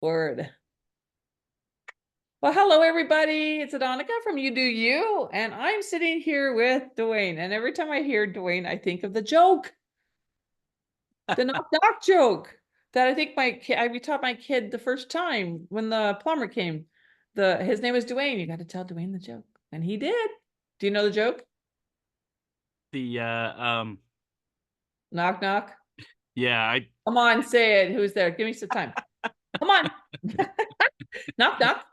Word. Well, hello everybody. It's Adonica from You Do You, and I'm sitting here with Duane. And every time I hear Duane, I think of the joke, the knock knock joke that I think my kid, I taught my kid the first time when the plumber came. His name was Duane. You got to tell Duane the joke, and he did. Do you know the joke? The Knock knock. yeah, I Come on, say it. Who's there? Give me some time. Come on. Knock knock.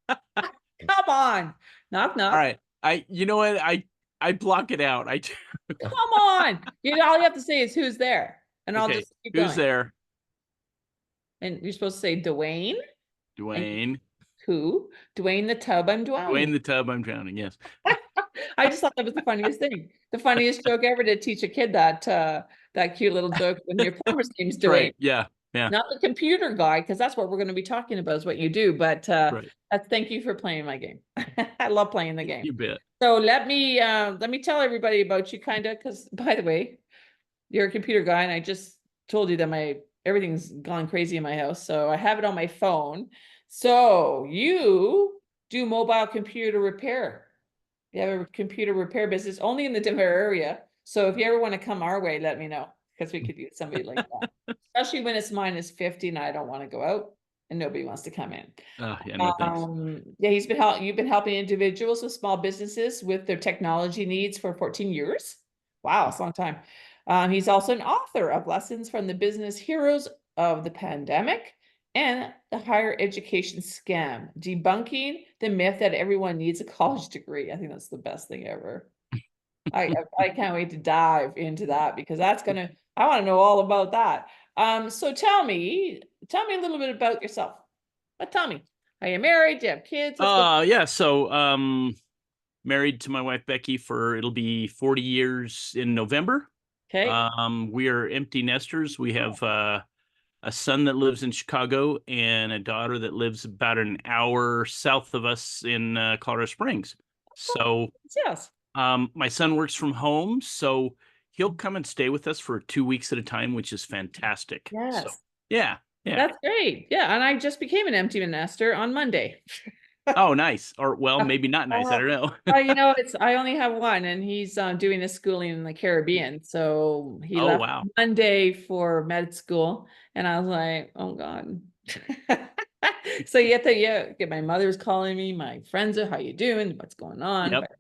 Come on. Knock all knock. right. You know what? I block it out. Come on. All you have to say is who's there, and I'll Okay, just keep who's going. there? And you're supposed to say Dwayne and Dwayne. who? Dwayne the tub I'm Dwayne drowning. the tub, I'm drowning. Yes. I just thought that was the funniest thing. The funniest joke ever to teach a kid that cute little joke when your plumber's name's That's Dwayne. right. Yeah. Yeah. Not the computer guy, because that's what we're going to be talking about is what you do. But Right. thank you for playing my game. I love playing the game. You bet. So let me tell everybody about you kind of, because by the way, you're a computer guy, and I just told you that everything's gone crazy in my house. So I have it on my phone. So you do mobile computer repair. You have a computer repair business only in the Denver area. So if you ever want to come our way, let me know because we could use somebody like that. Especially when it's -50 and I don't want to go out and nobody wants to come in. Yeah, no thanks. Yeah, you've been helping individuals with small businesses with their technology needs for 14 years. Wow, it's a long time. He's also an author of Lessons from the Business Heroes of the Pandemic and the Higher Education Scam, Debunking the Myth that everyone needs a college degree. I think that's the best thing ever. I can't wait to dive into that because I want to know all about that. So tell me a little bit about yourself. But tell me, are you married? Do you have kids? What's going Yeah, so married to my wife Becky for it'll be 40 years in November. on? Okay. We are empty nesters. We have a son that lives in Chicago and a daughter that lives about an hour south of us in Colorado Springs. So Yes. my son works from home, so he'll come and stay with us for 2 weeks at a time, which is fantastic. So Yes. yeah, yeah. That's great. Yeah. And I just became an empty nester on Monday. Oh, nice. Or well, maybe not nice. I Uh, don't know. I only have one, and he's doing his schooling in the Caribbean. So he Oh, left wow. Monday for med school, and I was like, oh God. So you have to, yeah, get my mother's calling me, my friends are, how you doing? What's going on? Yep. But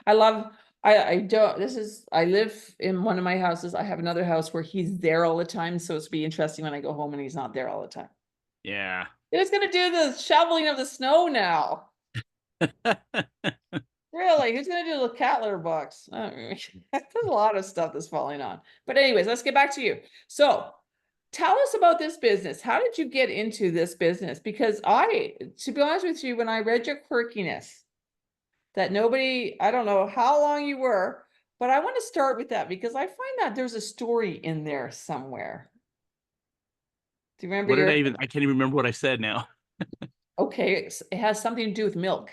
I love I don't this is I live in one of my houses. I have another house where he's there all the time. So it's be interesting when I go home and he's not there all the time. Yeah. Who's gonna do the shoveling of the snow now? Really? Who's gonna do the cat litter box? There's a lot of stuff that's falling on. But anyways, let's get back to you. So tell us about this business. How did you get into this business? Because to be honest with you, when I read your quirkiness, I don't know how long you were, but I want to start with that because I find that there's a story in there somewhere. Do you remember What did your, I can't even remember what I said now. okay, it has something to do with milk.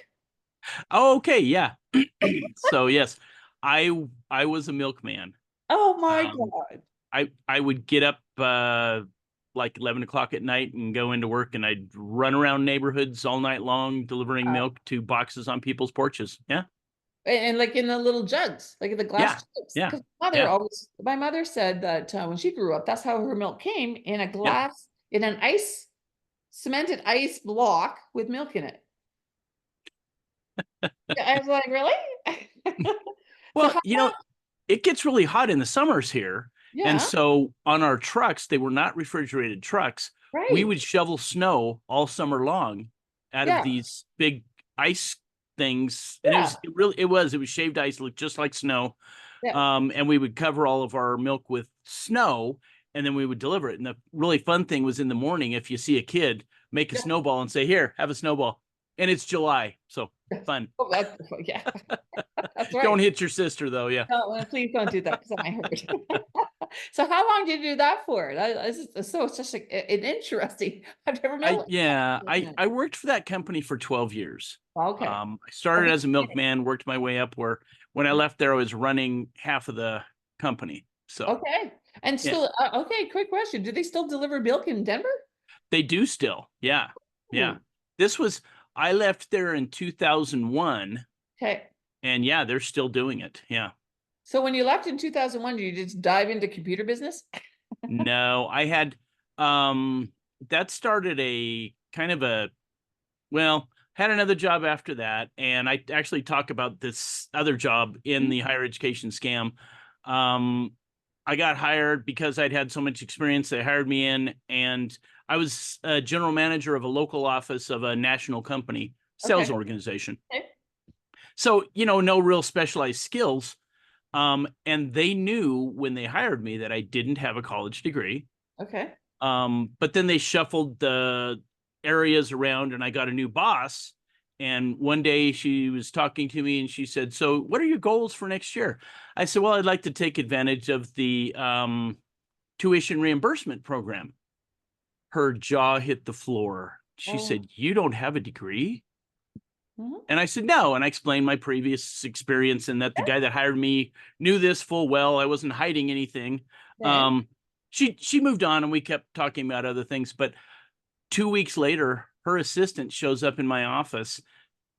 Oh, okay. Yeah. So yes, I was a milkman. Oh my Um, God. I would get up like 11 o'clock at night and go into work, and I'd run around neighborhoods all night long delivering milk to boxes on people's porches. Yeah. And like in the little jugs, like in the glass Yeah. jugs. Yeah. Because Yeah. my mother said that when she grew up, that's how her milk came in a Yep. glass, in an cemented ice block with milk in it. Yeah, I was like, really? So Well, how long? it gets really hot in the summers here. And Yeah, so on our trucks, they were not refrigerated trucks. We right. would shovel snow all summer long out of Yeah, these big ice things. And yeah, it was shaved ice, looked just like snow. yeah. And we would cover all of our milk with snow and then we would deliver it. And the really fun thing was in the morning, if you see a kid, make a Yeah. snowball and say, here, have a snowball. And it's July. So fun. Oh, yeah, that's Don't right. hit your sister though. Yeah. No, please don't do that because that might hurt. So how long did you do that for? So it's just like an interesting. I've never known. I worked for that company for 12 years. Okay. I started Okay. as a milkman, worked my way up where when I left there, I was running half of the company. So Okay. And yeah, still, okay, quick question. Do they still deliver milk in Denver? They do still. Yeah. Yeah. Ooh, I left there in 2001, okay. and yeah, they're still doing it. Yeah. So when you left in 2001, did you just dive into computer business? No, I had, um, that started a kind of a, well, had another job after that. And I actually talk about this other job in the higher education scam. Um, I got hired because I'd had so much experience. They hired me in, and I was a general manager of a local office of a national company, sales Okay. organization. Okay. So, no real specialized skills. And they knew when they hired me that I didn't have a college degree. Okay. But then they shuffled the areas around, and I got a new boss. And one day she was talking to me and she said, "So what are your goals for next year?" I said, "Well, I'd like to take advantage of the tuition reimbursement program." Her jaw hit the floor. She Oh. said, "You don't have a degree?" Mhm. And I said, "No." And I explained my previous experience and that the guy that hired me knew this full well. I wasn't hiding anything. Okay. Um, she moved on, and we kept talking about other things. But 2 weeks later, her assistant shows up in my office,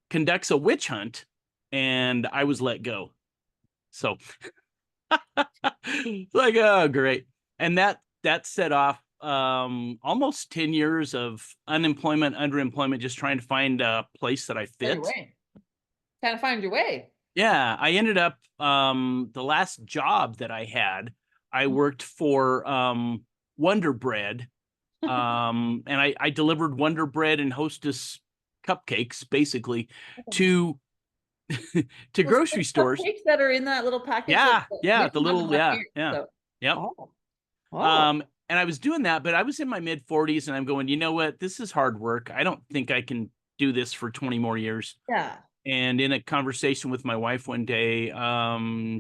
conducts a witch hunt, and I was let go. So like, oh, great. And that set off almost 10 years of unemployment, underemployment, just trying to find a place that I Find your fit. way. Kind of find your way. Yeah, I ended up the last job that I had, I Mhm. worked for Wonder Bread. And I delivered Wonder Bread and Hostess cupcakes basically to to Those grocery stores. cupcakes that are in that little package that Yeah, yeah, we the don't have them little, up yeah, here. yeah. So, Yep. oh, oh, And I was doing that, but I was in my mid 40s, and I'm going, you know what? This is hard work. I don't think I can do this for 20 more years. yeah. And in a conversation with my wife one day,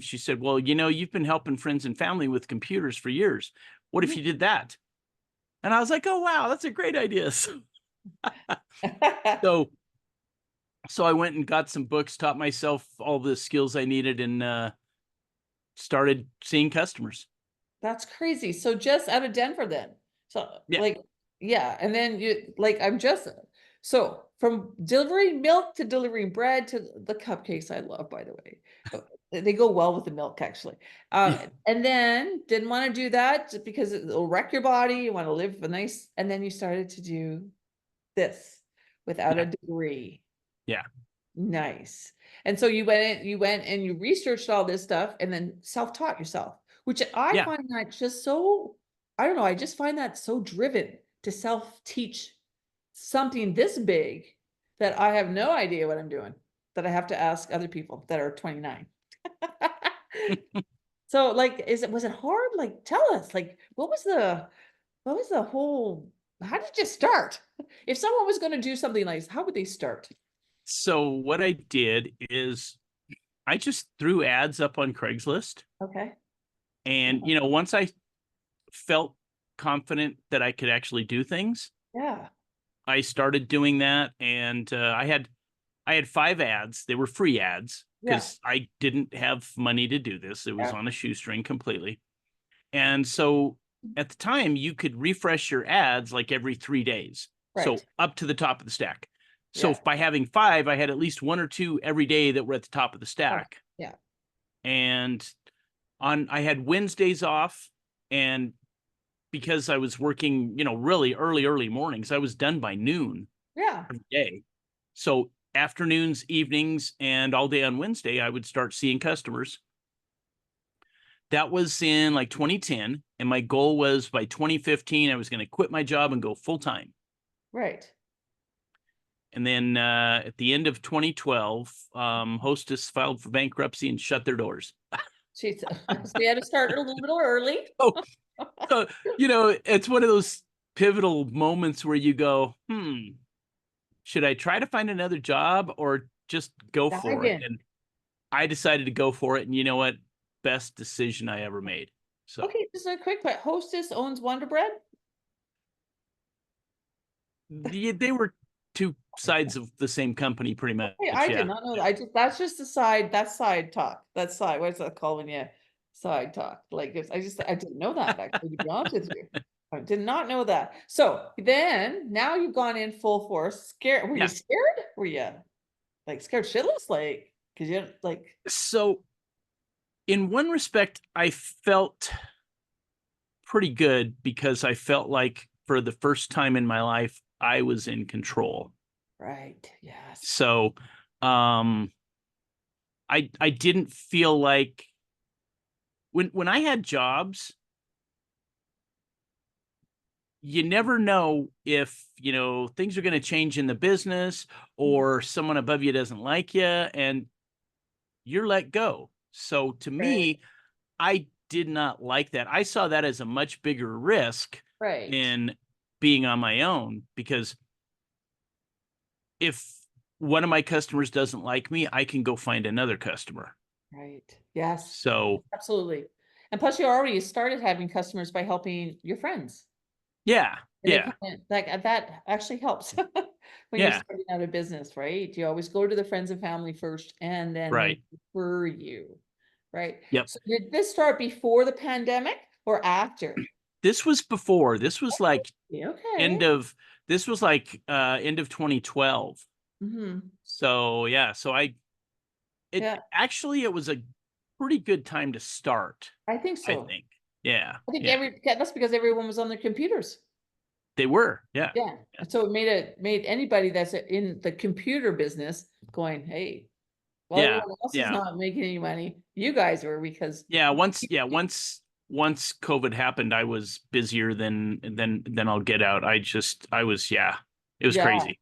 she said, "Well, you've been helping friends and family with computers for years. What if Mhm. you did that?" And I was like, "Oh, wow, that's a great idea." So, so I went and got some books, taught myself all the skills I needed, and started seeing customers. That's crazy. So just out of Denver then. So Yeah, like, yeah, and then I'm just so from delivering milk to delivering bread to the cupcakes I love, by the way. They go well with the milk actually. yeah, And then didn't want to do that because it'll wreck your body. You want to live a nice, and then you started to do this without a yeah, degree. yeah, Nice. And so you went and you researched all this stuff and then self-taught yourself, which I yeah. find that just so, I don't know, I just find that so driven to self-teach something this big that I have no idea what I'm doing, that I have to ask other people that are 29. So like, was it hard? Like, tell us, like, what was the whole, how did you start? If someone was going to do something like this, how would they start? So what I did is I just threw ads up on Craigslist, Okay. and once I felt confident that I could actually do things, Yeah. I started doing that. And I had 5 ads. They were free ads Yeah. because I didn't have money to do this. It was Yeah. on a shoestring completely. And so at the time, you could refresh your ads like every 3 days. So Right. up to the top of the stack. So Yeah. by having 5, I had at least 1 or 2 every day that were at the top of the Oh, stack. yeah. And I had Wednesdays off. And because I was working, really early mornings, I was done by noon Yeah. every day. So afternoons, evenings, and all day on Wednesday, I would start seeing customers. That was in like 2010. And my goal was by 2015, I was going to quit my job and go full time. Right. And then at the end of 2012, Hostess filed for bankruptcy and shut their doors. She's so you had to start a little bit early. Oh, so, it's one of those pivotal moments where you go, should I try to find another job or just go Dive for it? in. And I decided to go for it. And you know what? Best decision I ever made. So Okay, just a quick question. Hostess owns Wonder Bread? they were two sides of the same company, pretty much. Okay, I did Yeah. not know that. That's just the side, that's side talk. That's what's that called when you side talk? Like, I didn't know that actually, to be honest with you. I did not know that. So then now you've gone in full force. Scared? Were you Yeah. scared? Were you like scared shitless? Like, because you like, So in one respect, I felt pretty good because I felt like for the first time in my life, I was in control. right? Yes. So um I didn't feel like when I had jobs, you never know if, things are going to change in the business Mhm. or someone above you doesn't like you and you're let go. So to Right. me, I did not like that. I saw that as a much bigger risk Right. in being on my own because if one of my customers doesn't like me, I can go find another customer. Right. Yes. So, Absolutely. And plus, you already started having customers by helping your friends. yeah, And they yeah, come in, like that actually helps when you're yeah, starting out a business, right? You always go to the friends and family first, and then they right. refer you, right? Yep. So did this start before the pandemic or after? This was before. Yeah, End okay. of this was like end of 2012. Hmm. So, yeah, Yeah, it was a pretty good time to start, I think I so. think. Yeah, I think yeah. that's because everyone was on their computers. They were. Yeah. Yeah. Yeah. So it made anybody that's in the computer business going, hey, well, Yeah. everyone else is Yeah. not making any money. You guys were because Once COVID happened, I was busier than I'll get out. I was, yeah. It was yeah, crazy.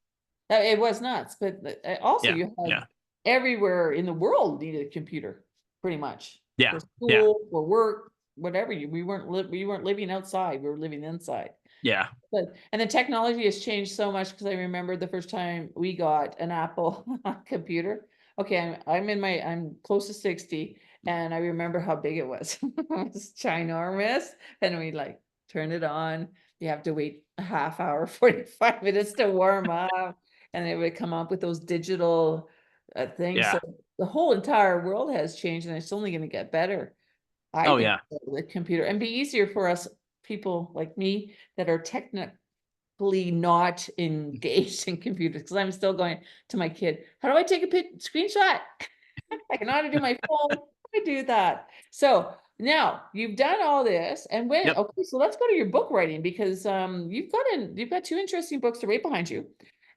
it was nuts. But also Yeah. you had Yeah. everywhere in the world needed a computer, pretty much Yeah. for Yeah. school, for work, whatever. We weren't living outside. We were living inside. Yeah. But and the technology has changed so much because I remember the first time we got an Apple computer. Okay, I'm close to 60, and I remember how big it was. It was ginormous, and we like turn it on. You have to wait a half hour, 45 minutes to warm up, and it would come up with those digital things. So Yeah. the whole entire world has changed, and it's only going to get better. I Oh, think yeah. the computer and be easier for us people like me that are technically not engaged in computers because I'm still going to my kid. How do I take a screenshot? I can know how to do my phone. How do I do that? So now you've done all this, and when Yep. okay, so let's go to your book writing because you've got two interesting books to write behind you,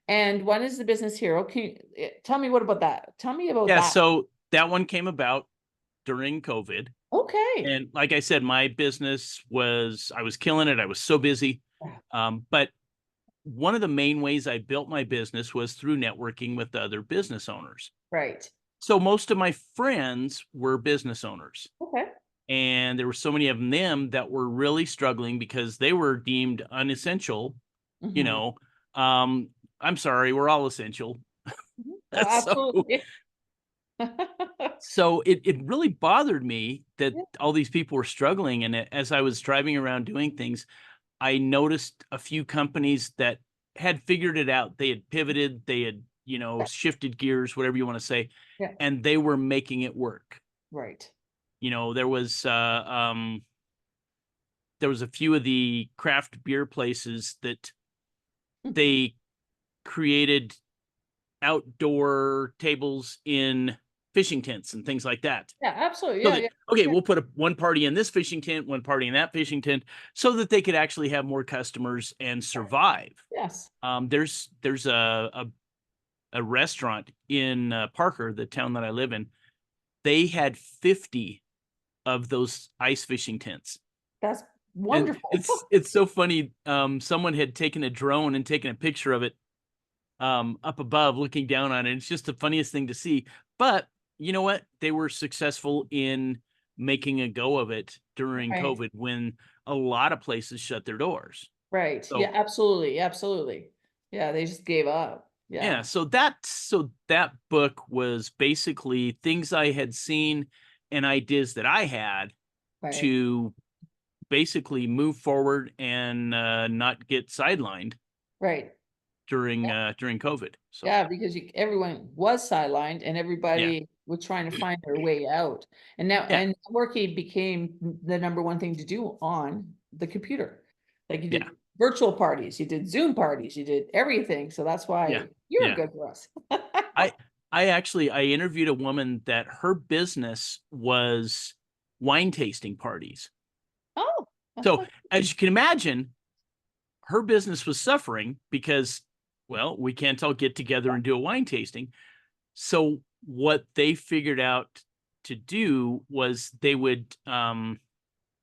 and one is the Business Hero. Can you tell me what about that? Tell me about Yeah. that. So that one came about during COVID. Okay. And like I said, I was killing it. I was so busy. Yeah, But one of the main ways I built my business was through networking with other business owners. right. So most of my friends were business owners, Okay. and there were so many of them that were really struggling because they were deemed unessential. You Mhm. know, um, I'm sorry, we're all essential. Mhm. so Absolutely. so it really bothered me that Yeah, all these people were struggling. And as I was driving around doing things, I noticed a few companies that had figured it out. They had pivoted, they had, yeah, shifted gears, whatever you want to say, yeah, and they were making it work. right. There was a few of the craft beer places that they created outdoor tables in fishing tents and things like that. Yeah, absolutely. So Yeah, that, yeah, okay, yeah. we'll put one party in this fishing tent, one party in that fishing tent, so that they could actually have more customers and survive. Yes. There's a restaurant in Parker, the town that I live in. They had 50 of those ice fishing tents, That's and wonderful. it's so funny. Someone had taken a drone and taken a picture of it up above, looking down on it. It's just the funniest thing to see. But you know what? They were successful in making a go of it during Right. COVID when a lot of places shut their doors. Right. Yeah, So absolutely. Absolutely. Yeah, they just gave up. yeah, Yeah. so that book was basically things I had seen and ideas that I had Right. to basically move forward and not get sidelined Right. during COVID. So Yeah, because everyone was sidelined and yeah, everybody was trying to find their way out. And now yeah, and networking became the number one thing to do on the computer. Like you Yeah. did virtual parties, you did Zoom parties, you did everything. So that's Yeah. why you're Yeah. good for us. I I interviewed a woman that her business was wine tasting parties. Oh, that's So fun. as you can imagine, her business was suffering because, well, we can't all get together and do a wine tasting. So what they figured out to do was they would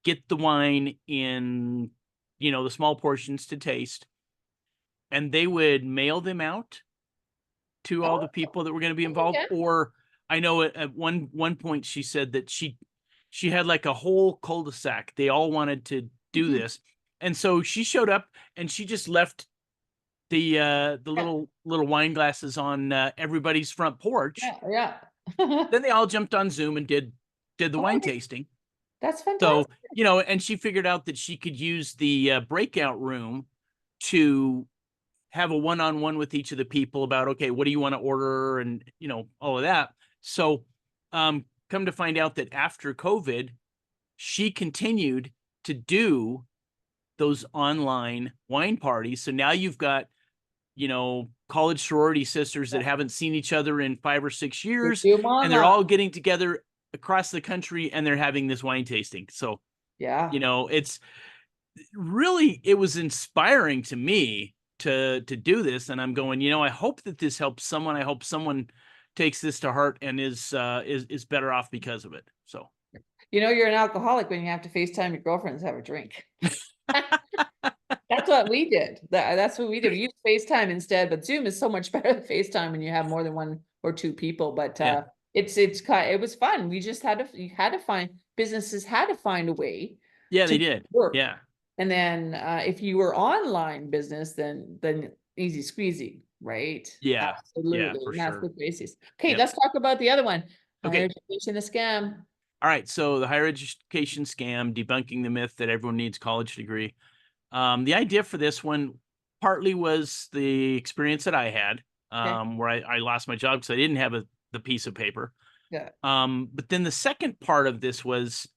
get the wine in, the small portions to taste, and they would mail them out to all Oh, the people that were going to be involved. okay. Or I know at one point she said that she had like a whole cul-de-sac. They all wanted to do Mhm. this, and so she showed up and she just left the Yeah, little wine glasses on everybody's front porch. yeah, yeah. Then they all jumped on Zoom and did the Oh wine my God, tasting. that's So, fantastic. and she figured out that she could use the breakout room to have a one-on-one with each of the people about, okay, what do you want to order, and all of that. So come to find out that after COVID, she continued to do those online wine parties. So now you've got, college sorority sisters Yeah. that haven't seen each other in 5 or 6 years, Do 'em and they're online. all getting together across the country and they're having this wine tasting. So, Yeah. it's really, it was inspiring to me to do this, and I'm going, I hope that this helps someone. I hope someone takes this to heart and is better off because of it. So You're an alcoholic when you have to FaceTime your girlfriends to have a drink. That's what we did. That's what we did. We used FaceTime instead, but Zoom is so much better than FaceTime when you have more than one or two people. But yeah, it was fun. We just you had to find businesses had to find a way yeah, to they did. work. Yeah, And then if you were online business, then easy squeezy, right? yeah, yeah, Absolutely. for And that's sure. the basis. Okay, Yep. let's talk about the other one. Higher Okay. education, a scam. All right. So the higher education scam, debunking the myth that everyone needs a college degree. The idea for this one partly was the experience that I had, Okay. where I lost my job because I didn't have the piece of paper. Yeah. But then the second part of this was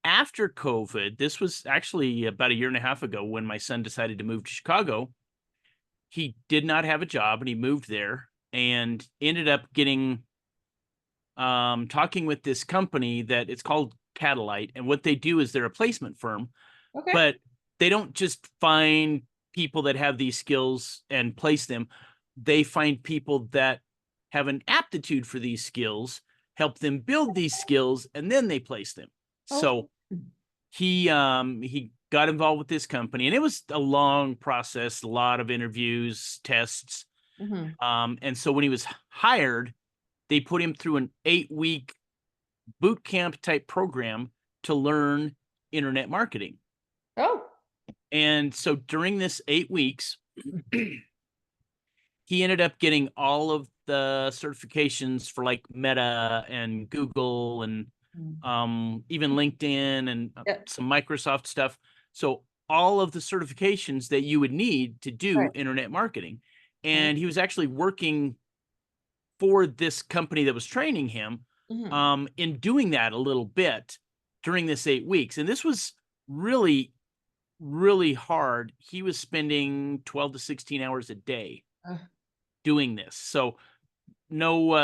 after COVID. This was actually about a year and a half ago when my son decided to move to Chicago. He did not have a job and he moved there and ended up getting talking with this company that it's called Catalyte. And what they do is they're a placement firm, Okay. but they don't just find people that have these skills and place them. They find people that have an aptitude for these skills, help them build these skills, and then they place them. Okay. So he got involved with this company, and it was a long process, a lot of interviews, tests. Mhm. And so when he was hired, they put him through an 8-week boot camp type program to learn internet marketing. Oh, And so during this 8 weeks, he ended up getting all of the certifications for like Meta and Google and mm. even LinkedIn and Yeah, some Microsoft stuff. So all of the certifications that you would need to do right. internet marketing. Okay. And he was actually working for this company that was training him Mhm. in doing that a little bit during this 8 weeks. And this was really, really hard. He was spending 12 to 16 hours a day Uh, doing this. So no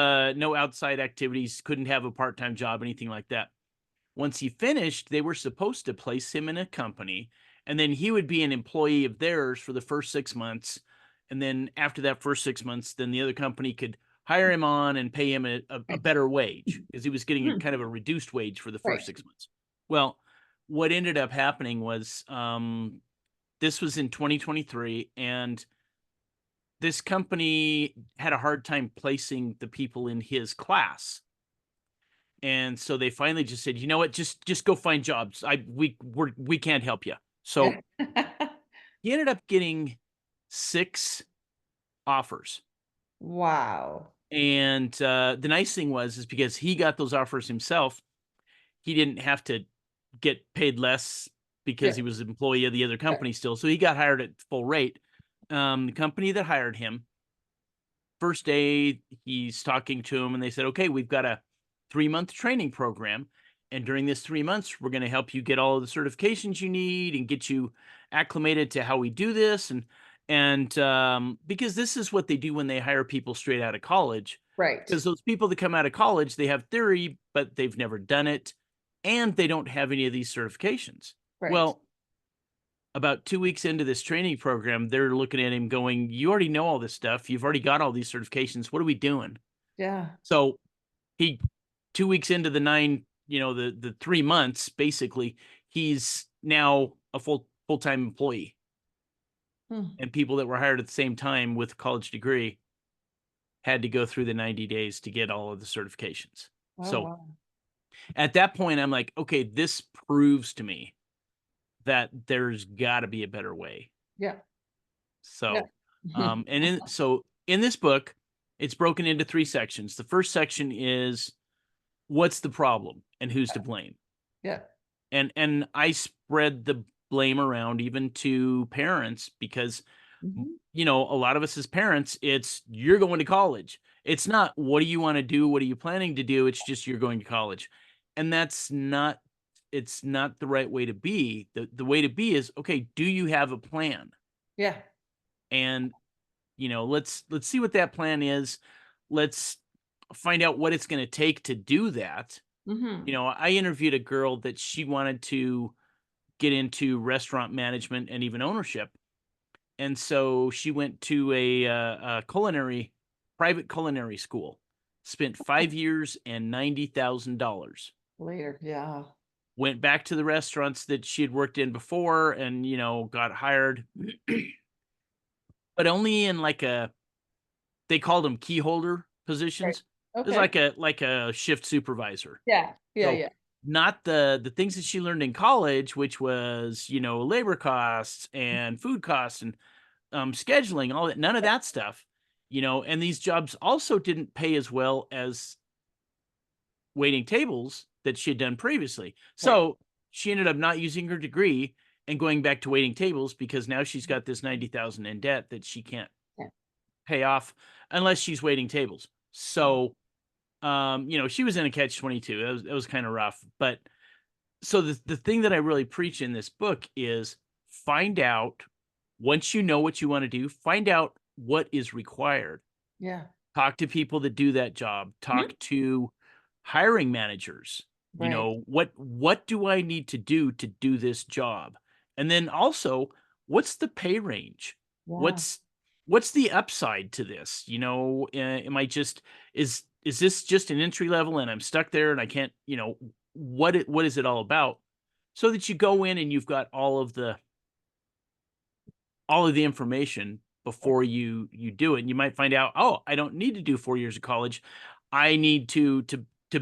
outside activities, couldn't have a part-time job, anything like that. Once he finished, they were supposed to place him in a company, and then he would be an employee of theirs for the first 6 months. And then after that first 6 months, then the other company could hire him on and pay him a better wage because he was getting a mhm. kind of a reduced wage for the first Right. 6 months. Well, what ended up happening was this was in 2023, and this company had a hard time placing the people in his class. And so they finally just said, you know what, just go find jobs. We can't help you. So Yeah. he ended up getting 6 offers. Wow. And the nice thing was is because he got those offers himself, he didn't have to get paid less because Yeah. he was an employee of the other Yeah. company still. So he got hired at full rate. The company that hired him, first day he's talking to him and they said, okay, we've got a 3-month training program, And during this 3 months, we're going to help you get all of the certifications you need and get you acclimated to how we do this. And because this is what they do when they hire people straight out of college, Right. because those people that come out of college, they have theory, but they've never done it, and they don't have any of these certifications. Right. Well, about 2 weeks into this training program, they're looking at him going, "You already know all this stuff. You've already got all these certifications. What are we doing?" Yeah. So he 2 weeks into the 9, the 3 months, basically, he's now a full-time employee. Hmm. And people that were hired at the same time with a college degree had to go through the 90 days to get all of the certifications. Oh, So wow. at that point, I'm like, okay, this proves to me that there's got to be a better way. Yeah. Yeah. So, in this book, it's broken into 3 sections. The first section is what's the problem and who's to blame. Yeah. And I spread the blame around even to parents because Mhm. a lot of us as parents, it's you're going to college. It's not what do you want to do? What are you planning to do? It's just you're going to college. And it's not the right way to be. The way to be is, okay, do you have a plan? Yeah. And let's see what that plan is. Let's find out what it's going to take to do that. Mhm. I interviewed a girl that she wanted to get into restaurant management and even ownership. And so she went to a private culinary school, spent 5 years and $90,000. Later. Yeah. Went back to the restaurants that she had worked in before and, got hired, but only in they called them key holder Right. positions. It was Okay. like a shift supervisor. Yeah. Yeah, So yeah. not the things that she learned in college, which was, labor costs and food costs and scheduling, all that, none of Right. that stuff, and these jobs also didn't pay as well as waiting tables that she had done previously. Right. So she ended up not using her degree and going back to waiting tables because now she's got this 90,000 in debt that she can't Yeah. pay off unless she's waiting tables. Yeah. So, she was in a catch 22. That was kind of rough. But so the thing that I really preach in this book is find out once you know what you want to do, find out what is required. Yeah. Talk to people that do that job. Mhm. Talk to hiring managers. Right. What do I need to do this job? And then also, what's the pay range? Yeah. What's the upside to this? Am I just is this just an entry level and I'm stuck there and I can't, what is it all about? So that you go in and you've got all of the information Right. before you do it. And you might find out, oh, I don't need to do 4 years of college. I need to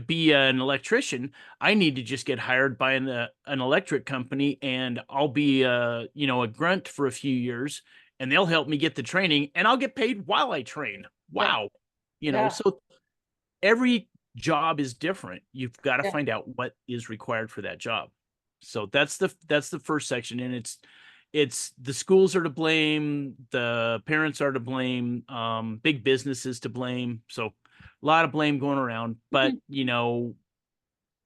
be an electrician. I need to just get hired by an electric company, and I'll be a grunt for a few years, and they'll help me get the training, and I'll get paid while I train. Yeah. Wow, Yeah. so every job is different. You've got to Yeah. find out what is required for that job. So that's the first section, and it's the schools are to blame, the parents are to blame, big businesses to blame. So a lot of blame going around, but Mhm.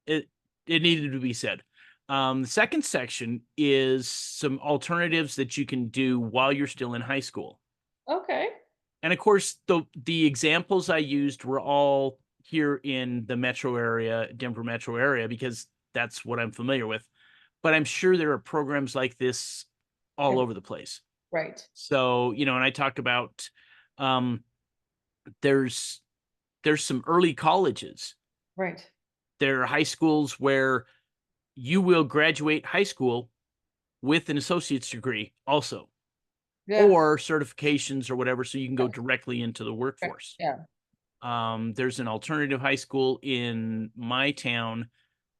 it it needed to be said. The second section is some alternatives that you can do while you're still in high school. Okay. And of course, the examples I used were all here in the metro area, Denver metro area, because that's what I'm familiar with. But I'm sure there are programs like this all Yeah. over the place. Right. So, and I talk about um, there's some early colleges. Right. There are high schools where you will graduate high school with an associate's degree also, Yeah. or certifications or whatever, so you can go Right. directly into the Right. workforce. Yeah. There's an alternative high school in my town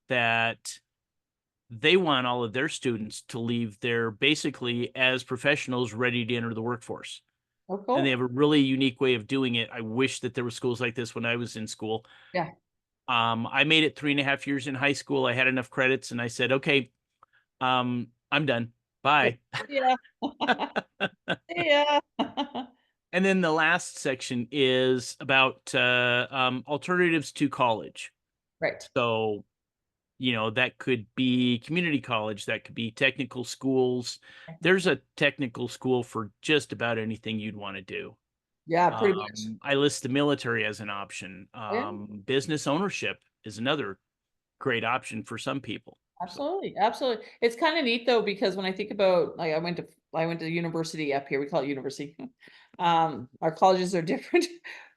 that they want all of their students to leave there basically as professionals ready to enter the workforce. Oh, And they cool. have a really unique way of doing it. I wish that there were schools like this when I was in school. Yeah. I made it 3.5 years in high school. I had enough credits and I said, okay, I'm done. Yeah. Bye. Yeah. Yeah. And then the last section is about alternatives to college. Right. So that could be community college, that could be technical schools. There's a technical school for just about anything you'd want to do. Yeah, pretty much. I list the military as an option. Yeah, Business ownership is another great option for some people. So, absolutely, absolutely. It's kind of neat though, because when I think about, like, I went to university up here. We call it university. Our colleges are different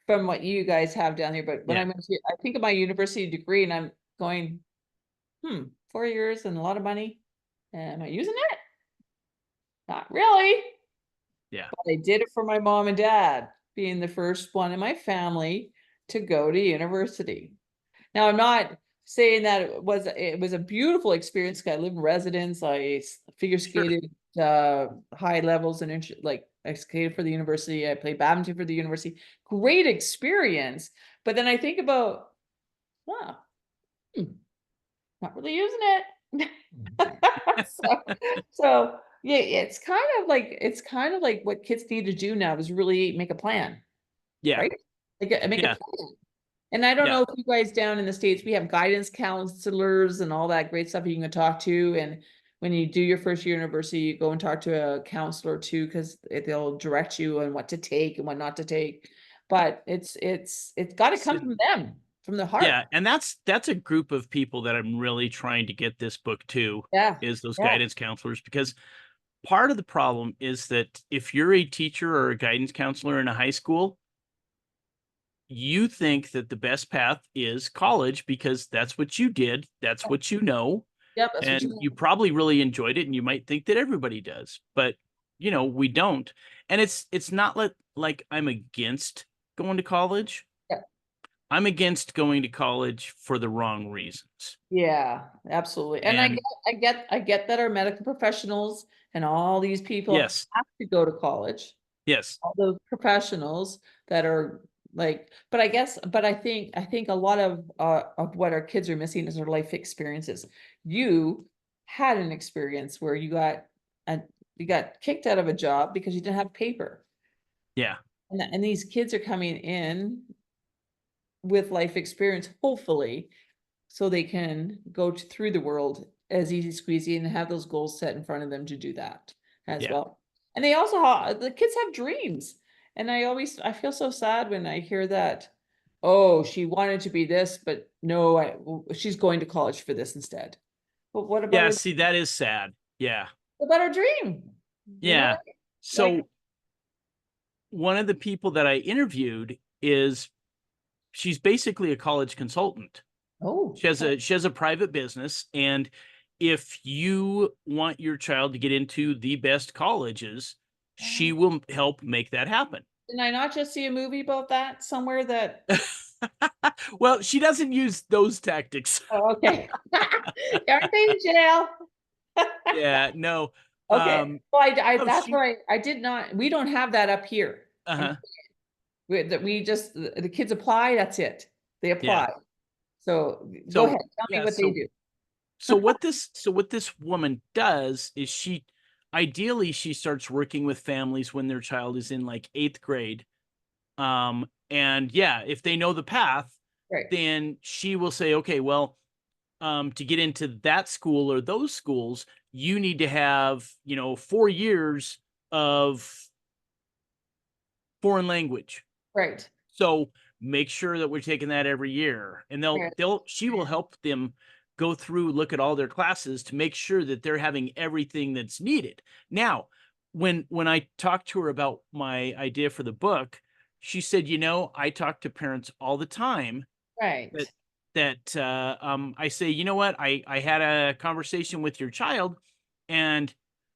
from what you guys have down here. But when yeah, I think of my university degree, and I'm going, 4 years and a lot of money. Am I using it? Not really. yeah, But I did it for my mom and dad, being the first one in my family to go to university. Now, I'm not saying that it was a beautiful experience. 'Cause I lived in residence. Figure sure. skated high levels and like I skated for the university. I played badminton for the university. Great experience. But then I think about, wow, hmm, not really using it. So, yeah, it's kind of like what kids need to do now is really make a plan, Yeah, right? Like, make a yeah, plan. And I don't yeah. know if you guys down in the States, we have guidance counselors and all that great stuff you can talk to. And when you do your first year university, you go and talk to a counselor too, because they'll direct you on what to take and what not to take. But it's got to come So, from them, from the heart. yeah, and that's a group of people that I'm really trying to get this book to, Yeah. is those Yeah. guidance counselors, because part of the problem is that if you're a teacher or a guidance counselor in a high school, you think that the best path is college because that's what you did, that's what you know, Yep. That's what you and you want. probably really enjoyed it, and you might think that everybody does, but we don't. And it's not like I'm against going to college. Yeah. I'm against going to college for the wrong reasons. Yeah, absolutely. And And I get that our medical professionals and all these people yes, have to go to college. yes, All those professionals that are like, but I think a lot of what our kids are missing is their life experiences. You had an experience where and you got kicked out of a job because you didn't have paper. yeah, And these kids are coming in with life experience, hopefully, so they can through the world as easy squeezy and have those goals set in front of them to do that as yeah. well. And the kids have dreams. And I feel so sad when I hear that, oh, she wanted to be this, but no, she's going to college for this instead. But Yeah, see, that is sad. Yeah. what about her dream? You know, Yeah. like, So one of the people that I interviewed is she's basically a college consultant. oh, She has a private business, and if you want your child to get into the best colleges, she will help make that happen. did I not just see a movie about that somewhere that, Well, she doesn't use those tactics. oh, okay. Aren't they in jail? Yeah, no. Okay. Well, No, that's she right. I did not, we don't have that up here. uh-huh. We just, the kids apply, that's it. They Yeah. apply. So go ahead, So tell me yeah, what they do. so what this woman does is ideally she starts working with families when their child is in like 8th grade. And yeah, if they know the path, Right, then she will say, okay, well, to get into that school or those schools, you need to have, 4 years of foreign language. right, So make sure that we're taking that every year. And right, she will help them go through, look at all their classes to make sure that they're having everything that's needed. Now, when I talked to her about my idea for the book, she said, I talk to parents all the time that right. I say, you know what, I had a conversation with your child, and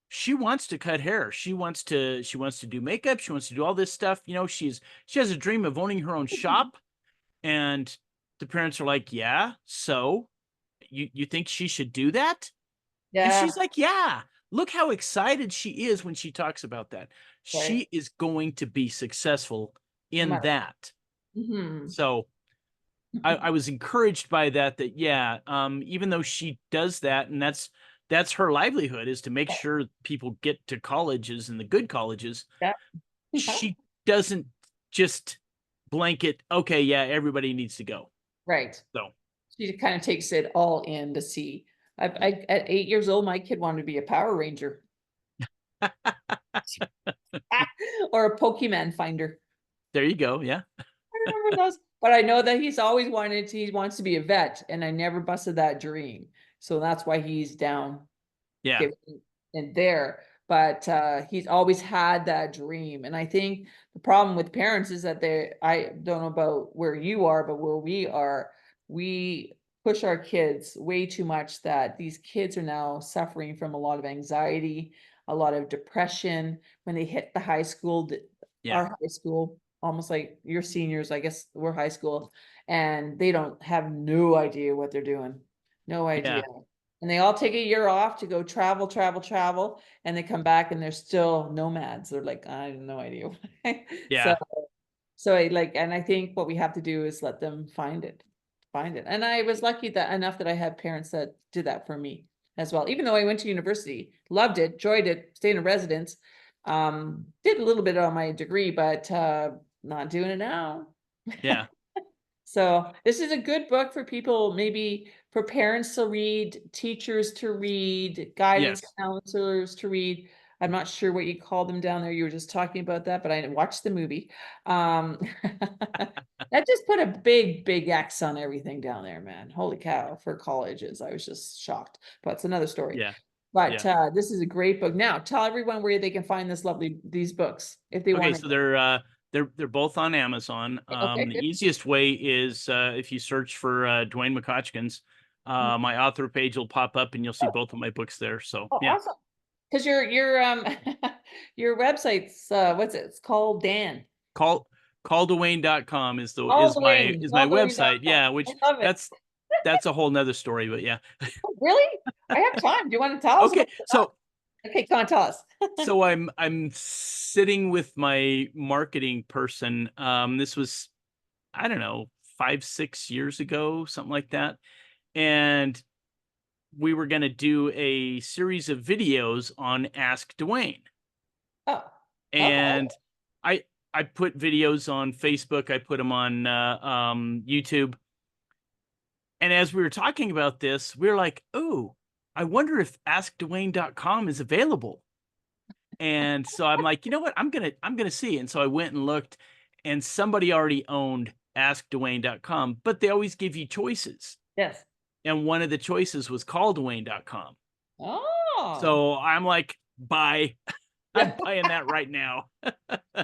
she wants to cut hair. She wants to do makeup. She wants to do all this stuff. She has a dream of owning her own shop. And the parents are like, yeah, so you think she should do that? And Yeah, she's like, yeah. Look how excited she is when she talks about that. right. She is going to be successful No in matter. that. Mhm. So I was encouraged by that, yeah, even though she does that, and that's her livelihood, is to make sure people get to colleges and the good colleges. Yeah. She doesn't just blanket, okay, yeah, everybody needs to go. Right. So She kind of takes it all in to see. At 8 years old, my kid wanted to be a Power Ranger or a Pokemon finder. There you go. Yeah. I remember those, but I know that he's always wanted to, he wants to be a vet, and I never busted that dream. So that's why he's down Yeah. in there. But he's always had that dream. And I think the problem with parents is that I don't know about where you are, but where we are, we push our kids way too much, that these kids are now suffering from a lot of anxiety, a lot of depression when they hit the high school, Yeah. our high school, almost like your seniors, I guess we're high school, and they don't have no idea what they're doing. No idea. Yeah. And they all take a year off to go travel, travel, travel, and they come back and they're still nomads. They're like, I have no idea. So, Yeah. so I like, and I think what we have to do is let them find it. And I was lucky that enough that I had parents that did that for me as well. Even though I went to university, loved it, enjoyed it, stayed in residence, did a little bit on my degree, but not doing it now. Yeah. So this is a good book for people, maybe for parents to read, teachers to read, guidance Yes. counselors to read. I'm not sure what you call them down there. You were just talking about that, but I watched the movie. That just put a big, big X on everything down there, man. Holy cow, for colleges. I was just shocked, but it's another story. Yeah. But Yeah. this is a great book. Now, tell everyone where they can find these books if they Okay. want So to. they're both on Amazon. Okay, The good. easiest way is if you search for Duane McHodgkins, my author page will pop up and you'll see both of my books there. So Oh, yeah. awesome. Because your your website's what's it? It's called Dan. Call calldwayne.com is the All is the my way, is my website. alldwayne.com. Yeah, I which love it. that's a whole nother story, but yeah. Oh, really? I have time. Do you want to tell us about Okay. that? Okay, come on, tell us. So I'm sitting with my marketing person. This was, I don't know, 5, 6 years ago, something like that. And we were going to do a series of videos on Ask Duane. Oh, okay. And I I put videos on Facebook, I put them on YouTube. And as we were talking about this, we were like, oh, I wonder if askdwayne.com is available. And so I'm like, you know what? I'm gonna see. And so I went and looked, and somebody already owned askdwayne.com, but they always give you choices. Yes. And one of the choices was calldwayne.com. Oh. So I'm like, buy. I'm Yeah. buying that right now.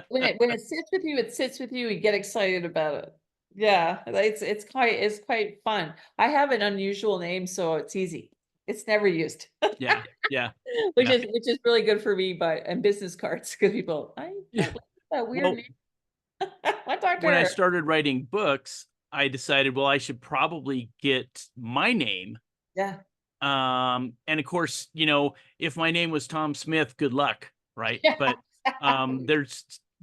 When it sits with you, it sits with you. You get excited about it. Yeah, it's quite fun. I have an unusual name, so it's easy. It's never used. Yeah, yeah, Which yeah. is really good for me, but and business cards, because people, I Yeah. like that weird Well, name. I talked to when I her. started writing books, I decided, well, I should probably get my name. Yeah. And of course, if my name was Tom Smith, good luck, right? Yeah, But exactly.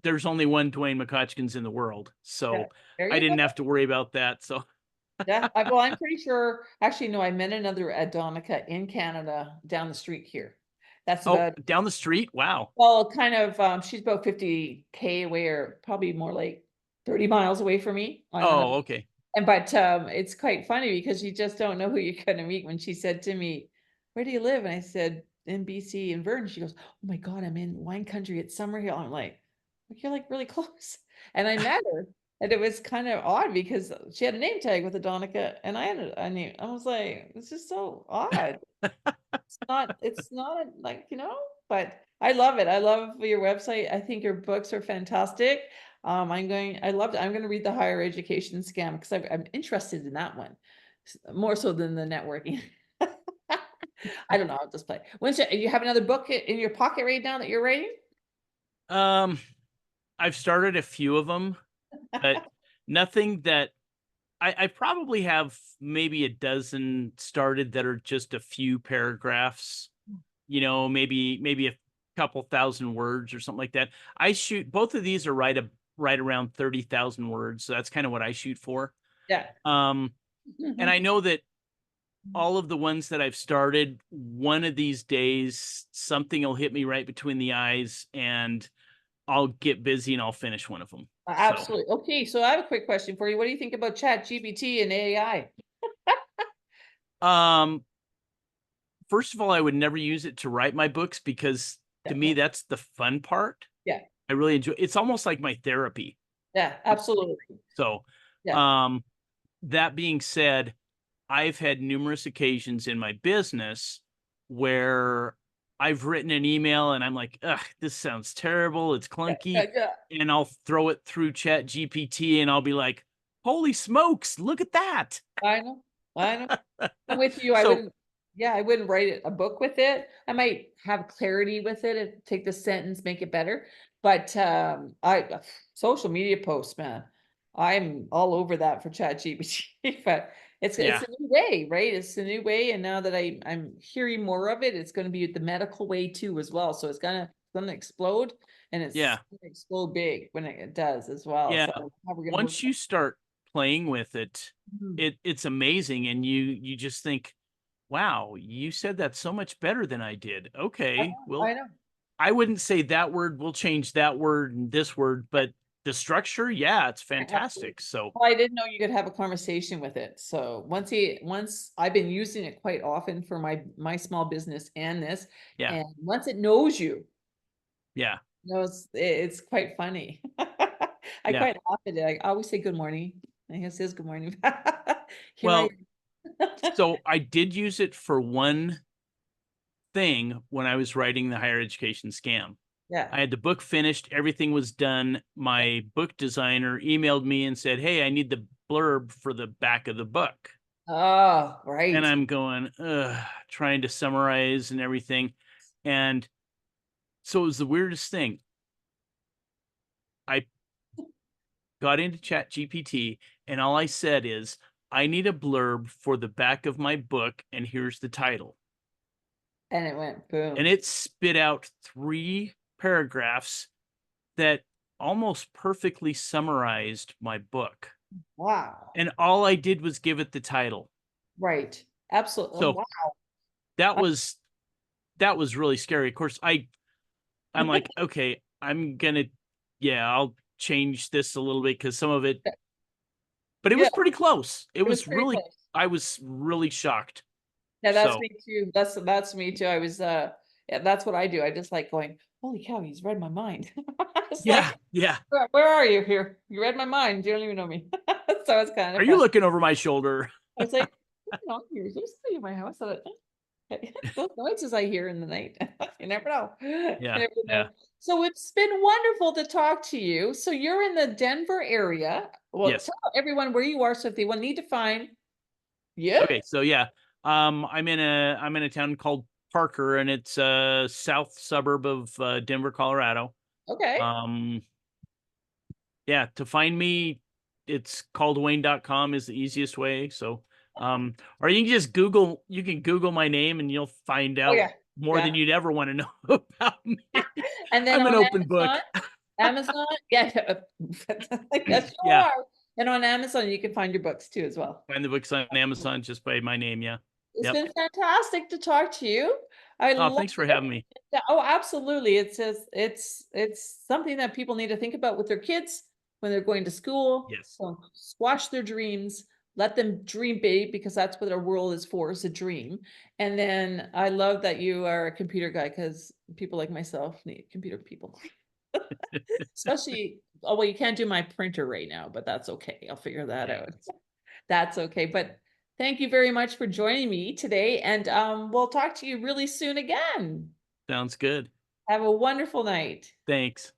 there's only one Duane McHodgkins in the world, Yeah. so There I you go. didn't have to worry about that. So, Yeah. Well, I'm pretty sure, actually, no, I met another Adonica in Canada down the street here. That's oh, about, down the street, wow. well, kind of, she's about 50K away, or probably more like 30 miles away from me on another. Oh, okay, And but it's quite funny because you just don't know who you're gonna meet. When she said to me, "Where do you live?" And I said, "In BC, in Vernon." She goes, "Oh my God, I'm in wine country at Summerhill." I'm like, "You're like really close." And I met her, and it was kind of odd because she had a name tag with Adonica, and I had a name. I was like, "It's just so odd." It's not like, but I love it. I love your website. I think your books are fantastic. I loved it. I'm going to read the higher education scam because I'm interested in that one more so than the networking. I don't know. I'll just play. You have another book in your pocket right now that you're writing? um, I've started a few of them, but nothing that I probably have maybe a dozen started that are just a few paragraphs, maybe a couple thousand words or something like that. I shoot both of these are right around 30,000 words. So that's kind of what I shoot for. Yeah. Um, and I know that all of the ones that I've started, one of these days, something will hit me right between the eyes and I'll get busy and I'll finish one of them. So Absolutely. Okay, so I have a quick question for you. What do you think about Chat GPT and AI? Um, first of all, I would never use it to write my books because to Yeah, me, yeah, that's the fun part. yeah, I really enjoy it's almost like my therapy. yeah, absolutely. So, Yeah, um, that being said, I've had numerous occasions in my business where I've written an email and I'm like, ugh, this sounds terrible. It's yeah, yeah, clunky. yeah. And I'll throw it through Chat GPT and I'll be like, holy smokes, look at that. I know, I know. I'm with you. So I wouldn't write a book with it. I might have clarity with it and take the sentence, make it better. But social media posts, man, I'm all over that for ChatGPT. But it's yeah, a new way, right? It's a new way, and now that I'm hearing more of it, it's going to be the medical way too as well. So it's gonna explode, and it's yeah, gonna explode big when it does as well. yeah. So how we're gonna work. Once you start playing with it, Mhm. it's amazing. And you just think, wow, you said that so much better than I did. Okay, well, I know. I wouldn't say that word. We'll change that word and this word, but the structure, yeah, it's Absolutely. fantastic. So Well, I didn't know you could have a conversation with it. So once I've been using it quite often for my small business and this, yeah, and once it knows you, yeah, it's quite funny. I yeah. quite laugh at it. I always say good morning. And he says good morning. Here I Well, so I did use it for one thing when I was writing the higher education scam. yeah. I had the book finished, everything was done. My book designer emailed me and said, hey, I need the blurb for the back of the book. Oh, And right. I'm going, ugh, trying to summarize and everything. And so it was the weirdest thing. I got into Chat GPT and all I said is, I need a blurb for the back of my book, and here's the title. And it went And boom. it spit out 3 paragraphs that almost perfectly summarized my book. Wow. And all I did was give it the title. Right. Absolutely. So Wow. that was that was really scary. Of course, I'm like, okay, I'm gonna yeah, I'll change this a little bit because some of it, but it Yeah, was pretty close. It it was was pretty really close. I was really shocked. Yeah, that's So me too. That's me too. I was yeah, that's what I do. I just like going, holy cow, he's read my mind. It's yeah, like, yeah. where are you here? You read my mind. You don't even know me. So it's kind Are of you fun. looking over my shoulder? I was like, no, here's somebody in my house. Okay. Those noises I hear in the night. You never know. You Yeah, never yeah. know. So it's been wonderful to talk to you. So you're in the Denver area. Well, Yes. tell everyone where you are so if they want need to find you. Okay, so yeah, I'm in a town called Parker, and it's a south suburb of Denver, Colorado. Okay. Um, yeah, to find me, it's calldwayne.com is the easiest way. So, or you can just you can Google my name and you'll find Oh out yeah. more than Yeah. you'd ever want to know about me. And then I'm an on open book. Amazon, yeah, yes, you Yeah, are. And on Amazon, you can find your books too as well. find the books on Amazon just by my name. Yeah. It's Yep. been fantastic to talk to you. I Oh, love thanks for it. having me. Yeah, oh, absolutely. It's something that people need to think about with their kids when they're going to school. Yes. So squash their dreams, let them dream big because that's what our world is for, is a dream. And then I love that you are a computer guy because people like myself need computer people. Especially, oh, well, you can't do my printer right now, but that's okay. I'll figure that Yeah. out. That's okay. But thank you very much for joining me today. And we'll talk to you really soon again. Sounds good. Have a wonderful night. Thanks.